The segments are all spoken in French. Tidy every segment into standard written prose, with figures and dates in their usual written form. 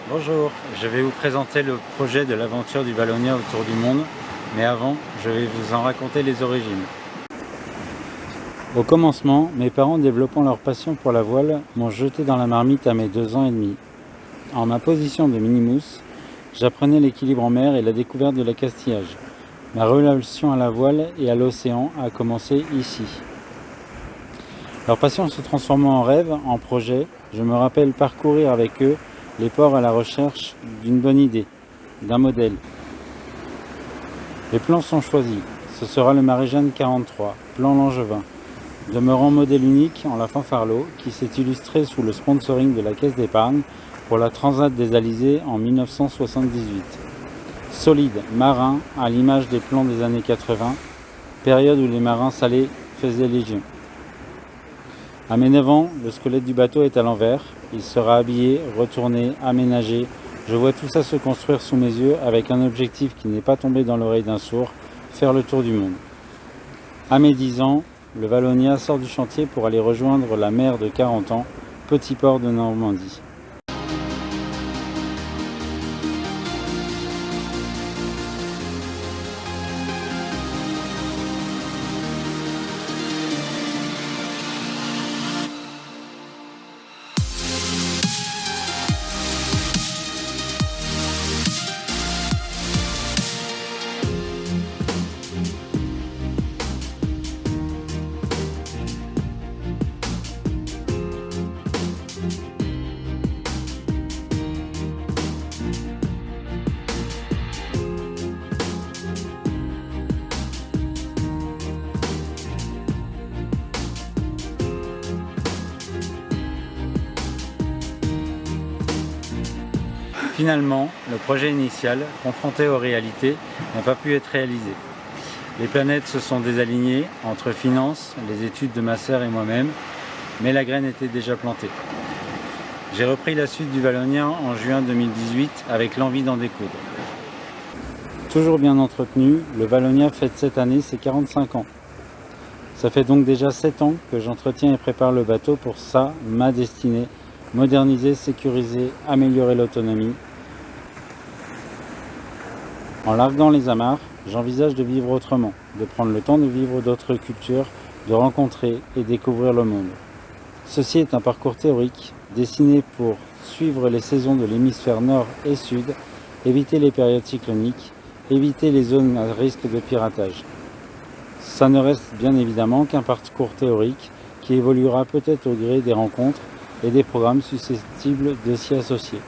Bonjour, je vais vous présenter le projet de l'aventure du Vallonia autour du monde, mais avant, je vais vous en raconter les origines. Au commencement, mes parents développant leur passion pour la voile m'ont jeté dans la marmite à mes 2 ans et demi. En ma position de mini-mousse, j'apprenais l'équilibre en mer et la découverte de l'accastillage. Ma relation à la voile et à l'océan a commencé ici. Leur passion se transformant en rêve, en projet, je me rappelle parcourir avec eux les ports à la recherche d'une bonne idée, d'un modèle. Les plans sont choisis. Ce sera le Marie-Jeanne 43, plan Langevin, demeurant modèle unique en la Fanfarlo, qui s'est illustré sous le sponsoring de la Caisse d'épargne pour la Transat des Alizés en 1978. Solide, marin, à l'image des plans des années 80, période où les marins salés faisaient légion. À mes 9 ans, le squelette du bateau est à l'envers. Il sera habillé, retourné, aménagé. Je vois tout ça se construire sous mes yeux avec un objectif qui n'est pas tombé dans l'oreille d'un sourd, faire le tour du monde. À mes 10 ans, le Vallonia sort du chantier pour aller rejoindre la mer de 40 ans, petit port de Normandie. Finalement, le projet initial, confronté aux réalités, n'a pas pu être réalisé. Les planètes se sont désalignées entre finances, les études de ma sœur et moi-même, mais la graine était déjà plantée. J'ai repris la suite du Vallonia en juin 2018 avec l'envie d'en découdre. Toujours bien entretenu, le Vallonia fête cette année ses 45 ans. Ça fait donc déjà 7 ans que j'entretiens et prépare le bateau pour ma destinée, moderniser, sécuriser, améliorer l'autonomie. En larguant les amarres, j'envisage de vivre autrement, de prendre le temps de vivre d'autres cultures, de rencontrer et découvrir le monde. Ceci est un parcours théorique, dessiné pour suivre les saisons de l'hémisphère nord et sud, éviter les périodes cycloniques, éviter les zones à risque de piratage. Ça ne reste bien évidemment qu'un parcours théorique qui évoluera peut-être au gré des rencontres et des programmes susceptibles de s'y associer.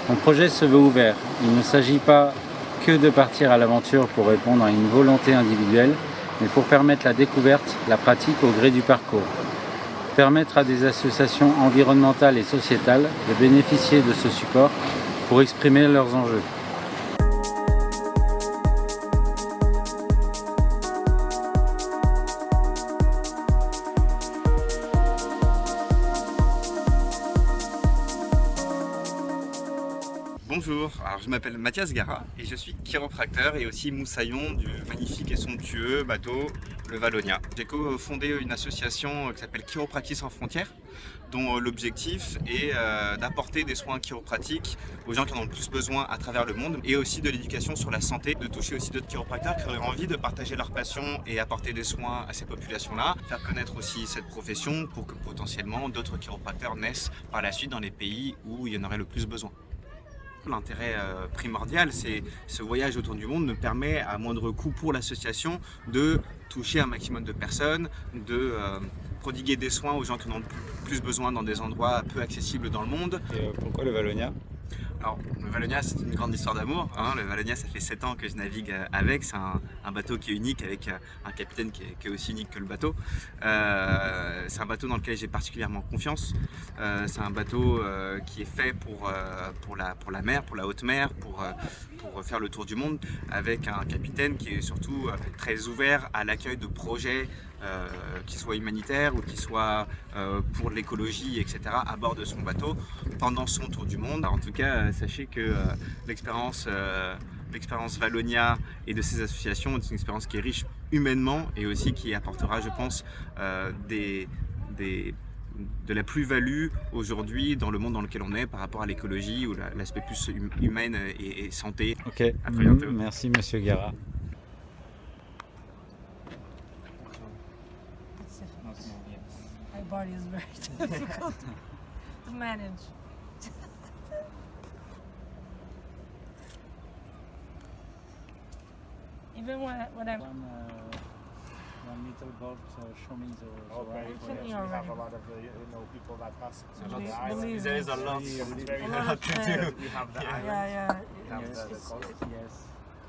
Mon projet se veut ouvert. Il ne s'agit pas que de partir à l'aventure pour répondre à une volonté individuelle, mais pour permettre la découverte, la pratique au gré du parcours. Permettre à des associations environnementales et sociétales de bénéficier de ce support pour exprimer leurs enjeux. Bonjour, alors je m'appelle Mathias Gara et je suis chiropracteur et aussi moussaillon du magnifique et somptueux bateau le Valonia. J'ai co-fondé une association qui s'appelle Chiropratie sans frontières, dont l'objectif est d'apporter des soins chiropratiques aux gens qui en ont le plus besoin à travers le monde, et aussi de l'éducation sur la santé, de toucher aussi d'autres chiropracteurs qui auraient envie de partager leur passion et apporter des soins à ces populations-là, faire connaître aussi cette profession pour que potentiellement d'autres chiropracteurs naissent par la suite dans les pays où il y en aurait le plus besoin. L'intérêt primordial, c'est ce voyage autour du monde nous permet à moindre coût pour l'association de toucher un maximum de personnes, de prodiguer des soins aux gens qui en ont le plus besoin dans des endroits peu accessibles dans le monde. Et pourquoi le Valonia? Alors, le Valonia, c'est une grande histoire d'amour. Hein. Le Valonia, ça fait 7 ans que je navigue avec. C'est un bateau qui est unique, avec un capitaine qui est aussi unique que le bateau. C'est un bateau dans lequel j'ai particulièrement confiance. C'est un bateau qui est fait pour la mer, pour la haute mer, pour faire le tour du monde, avec un capitaine qui est surtout très ouvert à l'accueil de projets qui soient humanitaires ou qui soient pour l'écologie, etc., à bord de son bateau pendant son tour du monde. En tout cas, sachez que l'expérience Valonia et de ces associations est une expérience qui est riche humainement et aussi qui apportera, je pense, de la plus-value aujourd'hui dans le monde dans lequel on est par rapport à l'écologie ou l'aspect plus humain et santé. Ok, merci Monsieur Gara. My body is very difficult to manage. Even when I'm One little boat, show me the Okay, I'm so feeling yes, we have already. a lot of people that pass through Believe- the island. believe There is a me. lot, It's very A lot hard of to things. do. We have the island. yeah. We have It's- the it's- coast. Yes.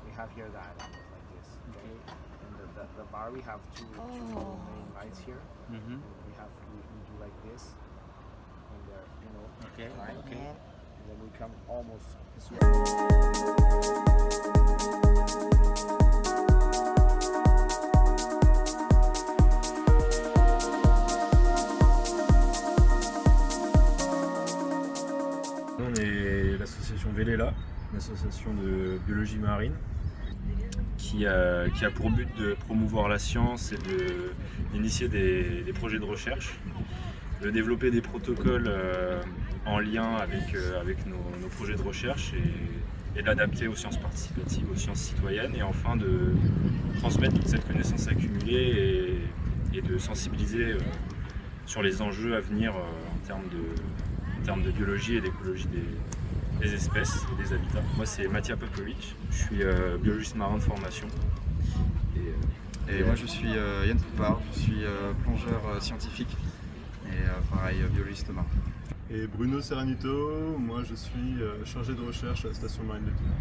We have here the island like this. Okay. And the bar, we have two Oh. main lights here. Mhm. We do like this. And Okay. line. Okay. And then we come almost this way. On est l'association Véléla, une association de biologie marine qui a pour but de promouvoir la science et d'initier des projets de recherche, de développer des protocoles en lien avec nos projets de recherche et de l'adapter aux sciences participatives, aux sciences citoyennes, et enfin de transmettre toute cette connaissance accumulée et de sensibiliser sur les enjeux à venir en termes de biologie et d'écologie des espèces et des habitats. Moi, c'est Mathias Popovic, je suis biologiste marin de formation. Et moi je suis Yann Poupard, je suis plongeur scientifique et pareil biologiste marin. Et Bruno Serranito, moi je suis chargé de recherche à la station marine de Dinan.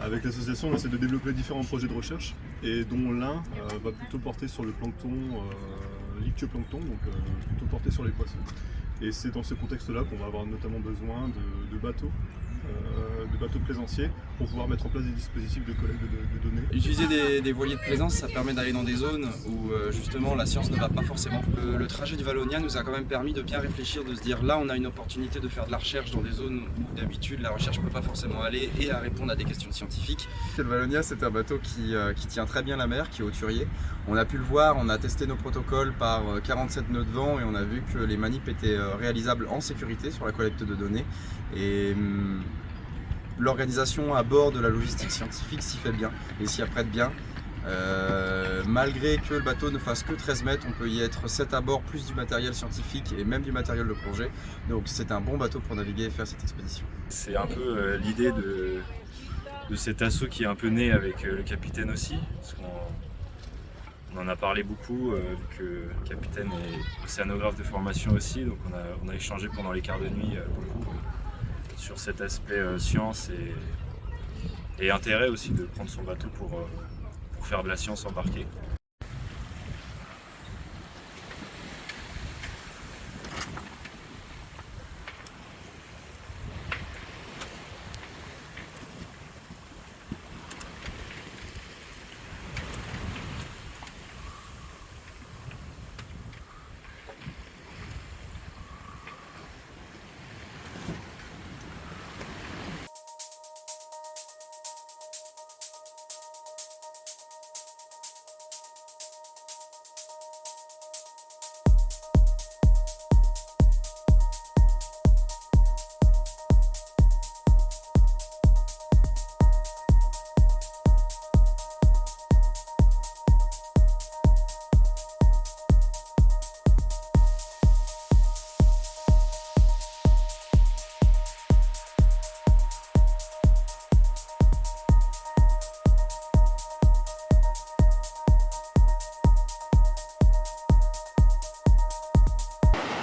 Avec l'association, on essaie de développer différents projets de recherche et dont l'un va plutôt porter sur le plancton, l'ichtyoplancton, donc plutôt porter sur les poissons. Et c'est dans ce contexte-là qu'on va avoir notamment besoin de bateaux plaisanciers pour pouvoir mettre en place des dispositifs de collecte de données. Utiliser des voiliers de plaisance, ça permet d'aller dans des zones où justement la science ne va pas forcément. Le trajet du Valonia nous a quand même permis de bien réfléchir, de se dire là on a une opportunité de faire de la recherche dans des zones où d'habitude la recherche ne peut pas forcément aller et à répondre à des questions scientifiques. Le Valonia, c'est un bateau qui tient très bien la mer, qui est hauturier. On a pu le voir, on a testé nos protocoles par 47 nœuds de vent et on a vu que les manips étaient réalisables en sécurité sur la collecte de données. Et l'organisation à bord de la logistique scientifique s'y fait bien et s'y apprête bien. Malgré que le bateau ne fasse que 13 mètres, on peut y être 7 à bord, plus du matériel scientifique et même du matériel de plongée. Donc c'est un bon bateau pour naviguer et faire cette expédition. C'est un peu l'idée de cet assaut qui est un peu né avec le capitaine aussi. Parce on en a parlé beaucoup, vu que le capitaine est océanographe de formation aussi. Donc on a échangé pendant les quarts de nuit beaucoup sur cet aspect science et intérêt aussi de prendre son bateau pour faire de la science embarquée.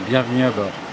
Bienvenue à bord.